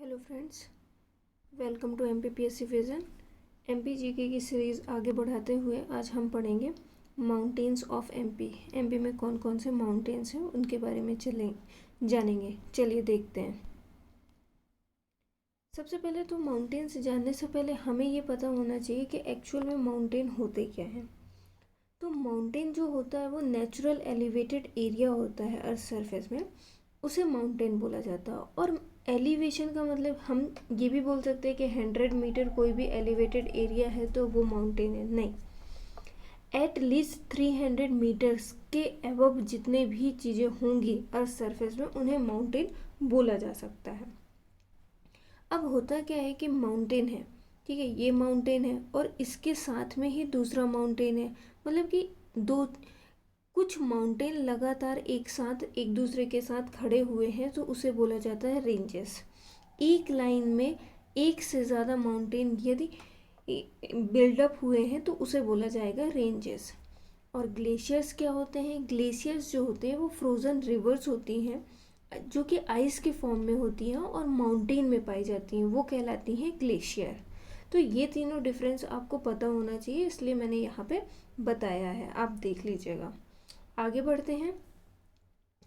Hello friends, welcome to MPPSC vision. MPGK की series आगे बढ़ाते हुए आज हम पढ़ेंगे माउंटेन्स ऑफ एमपी। एमपी में कौन कौन से माउंटेन्स हैं उनके बारे में जानेंगे। चलिए देखते हैं। सबसे पहले तो माउंटेन्स जानने से पहले हमें ये पता होना चाहिए कि एक्चुअल में माउंटेन होते क्या हैं। तो माउंटेन जो होता है वो नेचुरल एलिवेटेड एरिया होता है अर्थ सरफेस में, उसे माउंटेन बोला जाता है। और एलिवेशन का मतलब हम ये भी बोल सकते हैं कि 100 मीटर कोई भी एलिवेटेड एरिया है तो वो माउंटेन है, नहीं। एट लीस्ट 300 मीटर्स के अबव जितने भी चीज़ें होंगी अर्थ सरफेस में उन्हें माउंटेन बोला जा सकता है। अब होता क्या है कि माउंटेन है, ठीक है, ये माउंटेन है और इसके साथ में ही दूसरा माउंटेन है। मतलब कि दो कुछ माउंटेन लगातार एक साथ एक दूसरे के साथ खड़े हुए हैं तो उसे बोला जाता है रेंजेस। एक लाइन में एक से ज़्यादा माउंटेन यदि बिल्डअप हुए हैं तो उसे बोला जाएगा रेंजेस। और ग्लेशियर्स क्या होते हैं? ग्लेशियर्स जो होते हैं वो फ्रोज़न रिवर्स होती हैं जो कि आइस के फॉर्म में होती हैं और माउंटेन में पाई जाती हैं, वो कहलाती हैं ग्लेशियर। तो ये तीनों डिफरेंस आपको पता होना चाहिए, इसलिए मैंने यहाँ पे बताया है, आप देख लीजिएगा। आगे बढ़ते हैं।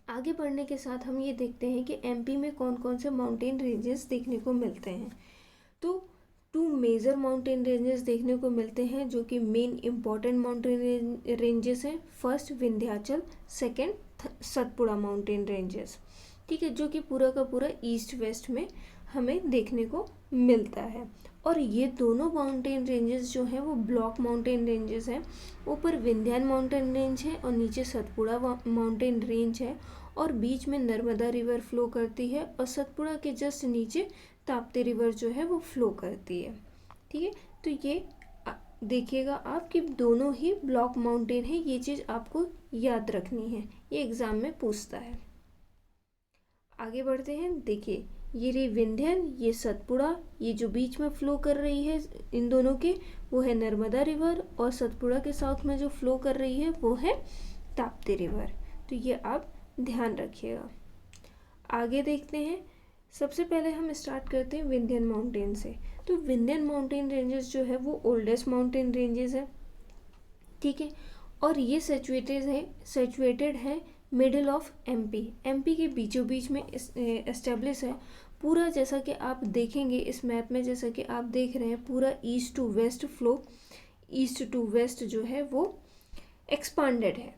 आगे बढ़ने के साथ हम ये देखते हैं कि एमपी में कौन कौन से माउंटेन रेंजेस देखने को मिलते हैं। तो 2 मेजर माउंटेन रेंजेस देखने को मिलते हैं जो कि मेन इम्पॉर्टेंट माउंटेन रेंजेस हैं। First Vindhyachal, second Satpura mountain ranges, ठीक है, जो कि पूरा का पूरा ईस्ट वेस्ट में हमें देखने को मिलता है। और ये दोनों माउंटेन रेंजेस जो हैं वो ब्लॉक माउंटेन रेंजेस हैं। ऊपर विंध्यान माउंटेन रेंज है और नीचे सतपुड़ा माउंटेन रेंज है और बीच में नर्मदा रिवर फ्लो करती है और सतपुड़ा के जस्ट नीचे ताप्ती रिवर जो है वो फ्लो करती है, ठीक है। तो ये देखिएगा आप कि दोनों ही ब्लॉक माउंटेन है, ये चीज़ आपको याद रखनी है, ये एग्ज़ाम में पूछता है। आगे बढ़ते हैं। देखिए, ये रही विंध्यन, ये सतपुड़ा, ये जो बीच में फ्लो कर रही है इन दोनों के वो है नर्मदा रिवर और सतपुड़ा के साउथ में जो फ्लो कर रही है वो है ताप्ती रिवर। तो ये आप ध्यान रखिएगा। आगे देखते हैं। सबसे पहले हम स्टार्ट करते हैं विंध्यन माउंटेन से। तो विंध्यन माउंटेन रेंजेस जो है वो ओल्डेस्ट माउंटेन रेंजेस है, ठीक है। और ये सिचुएटेड है मिडिल ऑफ एमपी के बीचों बीच में एस्टेब्लिश है। पूरा जैसा कि आप देखेंगे इस मैप में, जैसा कि आप देख रहे हैं, पूरा east to west flow, east to west जो है वो एक्सपांडेड है।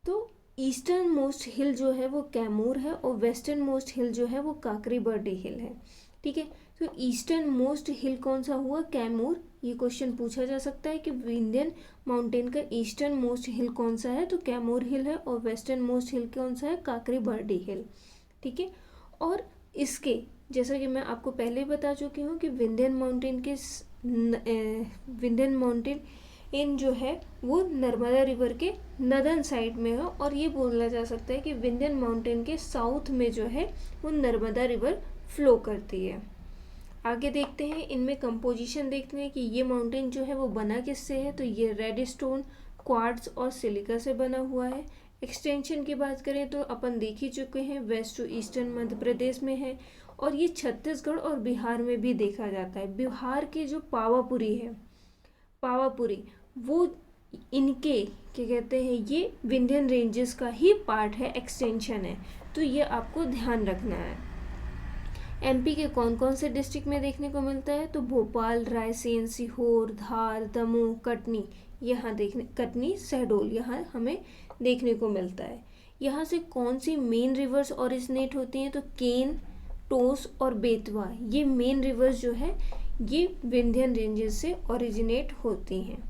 तो ईस्टर्न मोस्ट हिल जो है वो कैमूर है और वेस्टर्न मोस्ट हिल जो है वो काकरी बर्डी हिल है, ठीक है। तो ईस्टर्न मोस्ट हिल कौन सा हुआ? कैमूर। ये क्वेश्चन पूछा जा सकता है कि विंध्यन माउंटेन का ईस्टर्न मोस्ट हिल कौन सा है, तो कैमूर हिल है। और वेस्टर्न मोस्ट हिल कौन सा है? काकरी बर्डी हिल, ठीक है। और इसके जैसा कि मैं आपको पहले ही बता चुकी हूँ कि विंध्यन माउंटेन इन जो है वो नर्मदा रिवर के नदर्न साइड में है और ये बोला जा सकता है कि विंध्यन माउंटेन के साउथ में जो है वो नर्मदा रिवर फ्लो करती है। आगे देखते हैं, इनमें कंपोजिशन देखते हैं कि ये माउंटेन जो है वो बना किससे है। तो ये रेड स्टोन, क्वार्ट्ज और सिलिका से बना हुआ है। एक्सटेंशन की बात करें तो अपन देख ही चुके हैं, waste to eastern Madhya Pradesh में है और ये छत्तीसगढ़ और बिहार में भी देखा जाता है। बिहार के जो पावापुरी है, पावापुरी, वो इनके क्या कहते हैं, ये विंध्यन रेंजेस का ही पार्ट है, एक्सटेंशन है। तो ये आपको ध्यान रखना है। एमपी के कौन कौन से डिस्ट्रिक्ट में देखने को मिलता है? तो भोपाल, रायसेन, सीहोर, धार, दमोह, कटनी, यहाँ देखने, कटनी, शहडोल, यहाँ हमें देखने को मिलता है। यहाँ से कौन सी मेन रिवर्स ओरिजिनेट होती हैं? तो केन, टोस और बेतवा, ये मेन रिवर्स जो है ये विंध्यन रेंजेस से ओरिजिनेट होती हैं।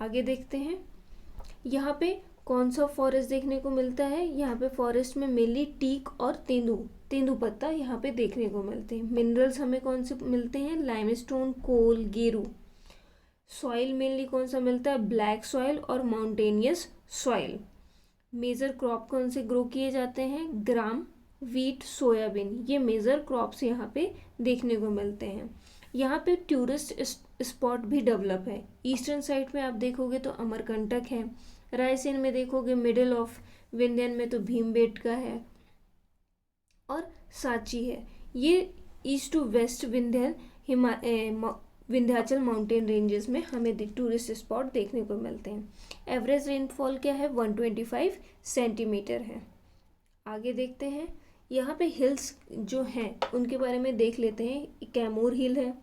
आगे देखते हैं, यहाँ पे कौन सा फॉरेस्ट देखने को मिलता है? यहाँ पे फॉरेस्ट में मेनली टीक और तेंदुपत्ता यहाँ पे देखने को मिलते हैं। मिनरल्स हमें कौन से मिलते हैं? लाइमस्टोन, कोल, गेरू। सॉइल मेनली कौन सा मिलता है? ब्लैक सॉइल और माउंटेनियस सॉइल। मेजर क्रॉप कौन से ग्रो किए जाते हैं? ग्राम, वीट, सोयाबीन, ये मेजर क्रॉप्स यहाँ पे देखने को मिलते हैं। यहाँ पे टूरिस्ट स्पॉट भी डेवलप है। ईस्टर्न साइड में आप देखोगे तो अमरकंटक है, रायसेन में देखोगे मिडिल ऑफ विंध्यन में तो भीमबेटका है और सांची है। ये east to west Vindhyachal mountain ranges में हमें टूरिस्ट स्पॉट देखने को मिलते हैं। एवरेज रेनफॉल क्या है, 125 सेंटीमीटर है। आगे देखते हैं, यहाँ पे हिल्स जो हैं उनके बारे में देख लेते हैं। कैमूर हिल है,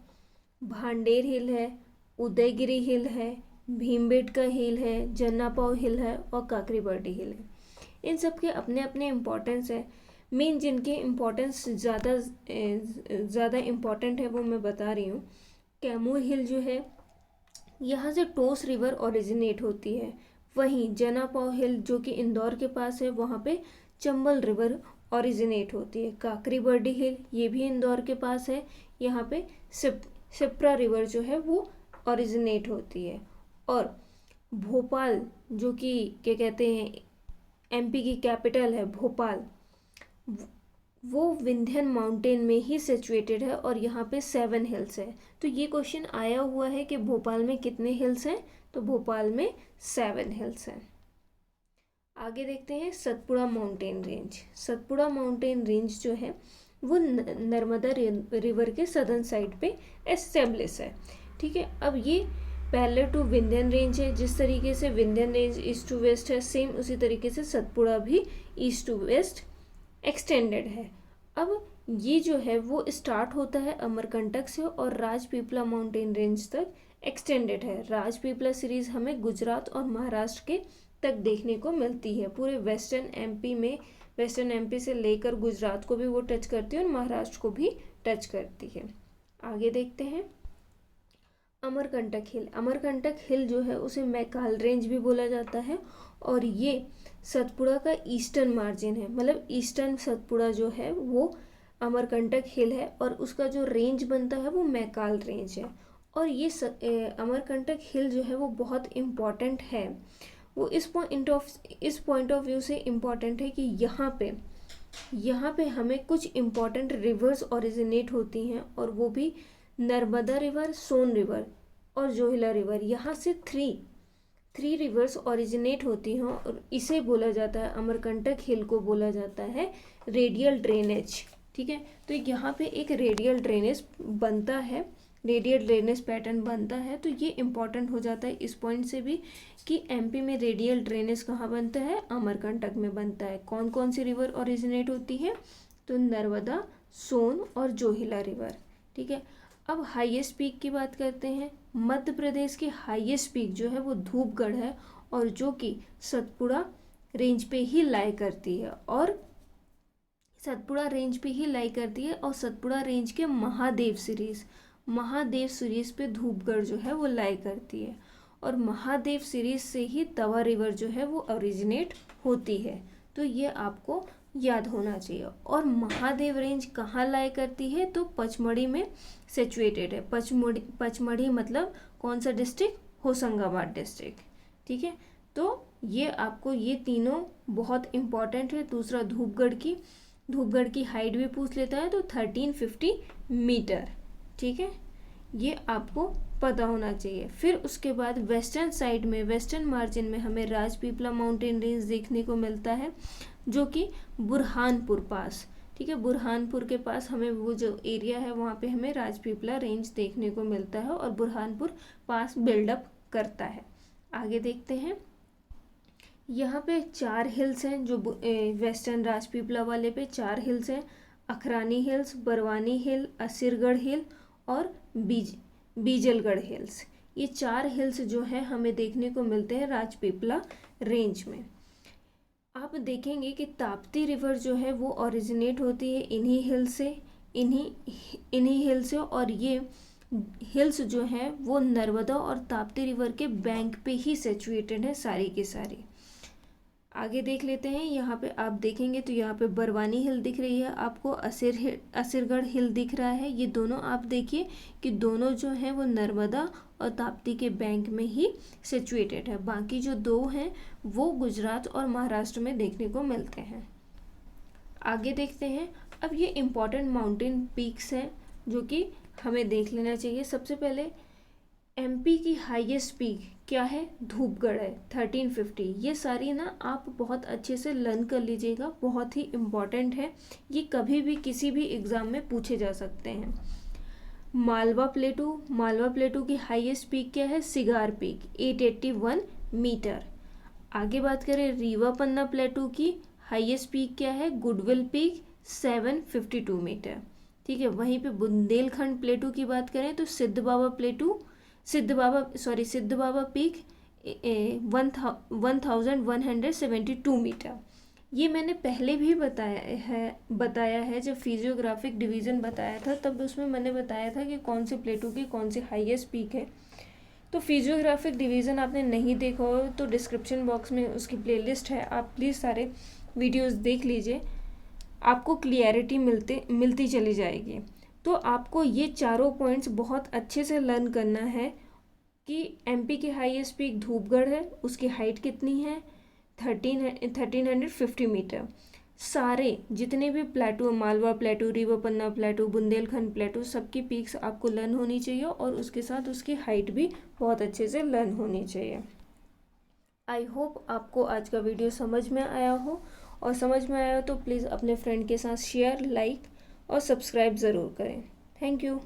भांडेर हिल है, उदयगिरी हिल है, भीमबेटका हिल है, जन्नापाव हिल है और काकरीबर्डी हिल है। इन सब के अपने अपने इम्पोर्टेंस है। मेन जिनके इम्पोर्टेंस ज़्यादा इम्पोर्टेंट है वो मैं बता रही हूँ। कैमूर हिल जो है, यहाँ से टोस रिवर ओरिजिनेट होती है। वहीं जनापाव हिल जो कि इंदौर के पास है, वहाँ पे चंबल रिवर ओरिजिनेट होती है। काकरीबर्डी हिल ये भी इंदौर के पास है, यहाँ पे शिप्रा रिवर जो है वो ओरिजिनेट होती है। और भोपाल जो कि क्या कहते हैं, एमपी की कैपिटल है भोपाल, वो विंध्यन माउंटेन में ही सिचुएटेड है और यहाँ पे 7 हिल्स है। तो ये क्वेश्चन आया हुआ है कि भोपाल में कितने हिल्स हैं, तो भोपाल में 7 हिल्स हैं। आगे देखते हैं Satpura mountain range. Satpura mountain range जो है वो नर्मदा रिवर के सदर्न साइड पे एस्टेब्लिश है। ठीक है, अब ये पैरेलल टू विंध्यन रेंज है। जिस तरीके से Vindhyan range east to west है, सेम उसी तरीके से सतपुड़ा भी ईस्ट टू वेस्ट एक्सटेंडेड है। अब ये जो है वो स्टार्ट होता है अमरकंटक से और राजपीपला माउंटेन रेंज तक एक्सटेंडेड है। राजपीपला सीरीज हमें गुजरात और महाराष्ट्र के तक देखने को मिलती है। पूरे वेस्टर्न एमपी से लेकर गुजरात को भी वो टच करती है और महाराष्ट्र को भी टच करती है। आगे देखते हैं अमरकंटक हिल। अमरकंटक हिल जो है उसे मैकाल रेंज भी बोला जाता है और ये सतपुड़ा का ईस्टर्न मार्जिन है। मतलब ईस्टर्न सतपुड़ा जो है वो अमरकंटक हिल है और उसका जो रेंज बनता है वो मैकाल रेंज है। और ये अमरकंटक हिल जो है वो बहुत इम्पॉर्टेंट है। वो इस पॉइंट ऑफ व्यू से इम्पॉर्टेंट है कि यहाँ पे हमें कुछ इम्पॉर्टेंट रिवर्स ओरिजिनेट होती हैं और वो भी नर्मदा रिवर, सोन रिवर और जोहिला रिवर। यहाँ से थ्री रिवर्स ओरिजिनेट होती हैं और इसे बोला जाता है, अमरकंटक हिल को बोला जाता है रेडियल ड्रेनेज। ठीक है, तो यहाँ पे एक रेडियल ड्रेनेज बनता है, रेडियल ड्रेनेज पैटर्न बनता है। तो ये इम्पॉर्टेंट हो जाता है इस पॉइंट से भी कि एमपी में रेडियल ड्रेनेज कहाँ बनता है, अमरकंटक में बनता है। कौन कौन सी रिवर ओरिजिनेट होती है, तो नर्मदा, सोन और जोहिला रिवर। ठीक है, अब हाईएस्ट पीक की बात करते हैं। मध्य प्रदेश की हाईएस्ट पीक जो है वो धूपगढ़ है और जो कि सतपुड़ा रेंज पे ही लाई करती है और सतपुड़ा रेंज के महादेव सीरीज पे धूपगढ़ जो है वो लाई करती है और महादेव सीरीज से ही तवा रिवर जो है वो ओरिजिनेट होती है। तो ये आपको याद होना चाहिए। और महादेव रेंज कहाँ लाई करती है, तो पचमढ़ी में सिचुएटेड है। पचमढ़ी मतलब कौन सा डिस्ट्रिक्ट, होशंगाबाद डिस्ट्रिक्ट। ठीक है, तो ये आपको ये तीनों बहुत इम्पॉर्टेंट है। दूसरा धूपगढ़ की हाइट भी पूछ लेता है तो 1350 मीटर। ठीक है, ये आपको पता होना चाहिए। फिर उसके बाद वेस्टर्न साइड में, वेस्टर्न मार्जिन में हमें राजपीपला माउंटेन रेंज देखने को मिलता है जो कि बुरहानपुर पास, ठीक है, बुरहानपुर के पास हमें वो जो एरिया है वहाँ पे हमें राजपीपला रेंज देखने को मिलता है और बुरहानपुर पास बिल्डअप करता है। आगे देखते हैं, यहाँ पे 4 हिल्स हैं जो वेस्टर्न राजपीपला वाले पे 4 हिल्स हैं। अखरानी हिल्स, बरवानी हिल, असीरगढ़ हिल और बीजलगढ़ हिल्स। ये 4 हिल्स जो है हमें देखने को मिलते हैं राजपीपला रेंज में। आप देखेंगे कि ताप्ती रिवर जो है वो ओरिजिनेट होती है इन्हीं हिल से और ये हिल्स जो हैं वो नर्मदा और ताप्ती रिवर के बैंक पे ही सिचुएटेड है सारी की सारी। आगे देख लेते हैं, यहाँ पे आप देखेंगे तो यहाँ पे बरवानी हिल दिख रही है आपको, असीरगढ़ हिल दिख रहा है। ये दोनों आप देखिए कि दोनों जो हैं वो नर्मदा और ताप्ती के बैंक में ही सिचुएटेड है। बाकी जो 2 हैं वो गुजरात और महाराष्ट्र में देखने को मिलते हैं। आगे देखते हैं, अब ये इम्पॉर्टेंट माउंटेन पीक्स हैं जो कि हमें देख लेना चाहिए। सबसे पहले एमपी की हाईएस्ट पीक क्या है, धूपगढ़ है 1350। ये सारी ना आप बहुत अच्छे से लर्न कर लीजिएगा, बहुत ही इम्पॉर्टेंट है, ये कभी भी किसी भी एग्ज़ाम में पूछे जा सकते हैं। मालवा प्लेटू की हाईएस्ट पीक क्या है, सिगार पीक 881 मीटर। आगे बात करें रीवा पन्ना प्लेटू की हाईएस्ट पीक क्या है, गुडविल पीक 752 मीटर। ठीक है, वहीं पे बुंदेलखंड प्लेटू की बात करें तो सिद्ध बाबा पीक 1172 मीटर। ये मैंने पहले भी बताया है जब फिजियोग्राफिक डिवीज़न बताया था, तब उसमें मैंने बताया था कि कौन से प्लेटू की कौन सी हाईएस्ट पीक है। तो फिजियोग्राफिक डिवीज़न आपने नहीं देखा हो तो डिस्क्रिप्शन बॉक्स में उसकी प्लेलिस्ट है, आप प्लीज़ सारे वीडियोस देख लीजिए, आपको क्लियरिटी मिलती चली जाएगी। तो आपको ये चारों पॉइंट्स बहुत अच्छे से लर्न करना है कि एमपी की हाईएस्ट पीक धूपगढ़ है, उसकी हाइट कितनी है 1350 मीटर। सारे जितने भी प्लेटू, मालवा प्लेटू, रीवा पन्ना प्लेटू, बुंदेलखंड प्लेटू, सबकी पीक्स आपको लर्न होनी चाहिए और उसके साथ उसकी हाइट भी बहुत अच्छे से लर्न होनी चाहिए। आई होप आपको आज का वीडियो समझ में आया हो, और समझ में आया हो तो प्लीज़ अपने फ्रेंड के साथ शेयर, लाइक और सब्सक्राइब ज़रूर करें। Thank you.